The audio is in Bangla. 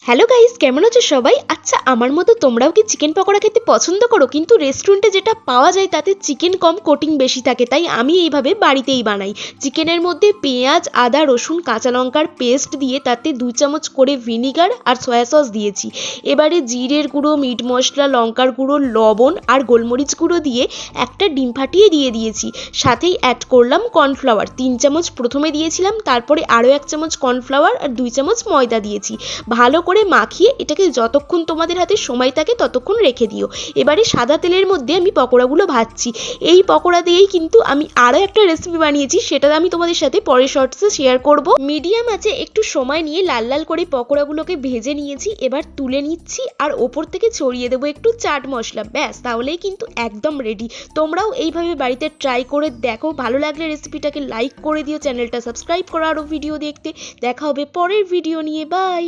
হ্যালো গাইস, কেমন আছো সবাই? আচ্ছা, আমার মতো তোমরাও কি চিকেন পকোড়া খেতে পছন্দ করো? কিন্তু রেস্টুরেন্টে যেটা পাওয়া যায় তাতে চিকেন কম, কোটিং বেশি থাকে, তাই আমি এইভাবে বাড়িতেই বানাই। চিকেনের মধ্যে পেঁয়াজ, আদা, রসুন, কাঁচা লঙ্কার পেস্ট দিয়ে তাতে 2 চামচ করে ভিনিগার আর সয়া সস দিয়েছি। এবারে জিরের গুঁড়ো, মিট মশলা, লঙ্কার গুঁড়ো, লবণ আর গোলমরিচ গুঁড়ো দিয়ে একটা ডিম ফাটিয়ে দিয়ে দিয়েছি। সাথেই অ্যাড করলাম কর্নফ্লাওয়ার 3 চামচ প্রথমে দিয়েছিলাম, তারপরে আরও 1 চামচ কর্নফ্লাওয়ার আর 2 চামচ ময়দা দিয়েছি। ভালো করে মাখিয়ে এটাকে যতক্ষণ তোমাদের হাতে সময় থাকে ততক্ষণ রেখে দিও। এবারে সাদা তেলের মধ্যে আমি পকোড়াগুলো ভাজছি। এই পকোড়া দিয়েই কিন্তু আমি আরও একটা রেসিপি বানিয়েছি, সেটা আমি তোমাদের সাথে পরের শর্টসে শেয়ার করব। মিডিয়াম আছে একটু সময় নিয়ে লাল লাল করে পকোড়াগুলোকে ভেজে নিয়েছি। এবার তুলে নিচ্ছি আর ওপর থেকে ছড়িয়ে দেবো একটু চাট মশলা। ব্যাস, তাহলেই কিন্তু একদম রেডি। তোমরাও এইভাবে বাড়িতে ট্রাই করে দেখো। ভালো লাগলে রেসিপিটাকে লাইক করে দিও, চ্যানেলটা সাবস্ক্রাইব করো আরও ভিডিও দেখতে। দেখা হবে পরের ভিডিও নিয়ে। বাই।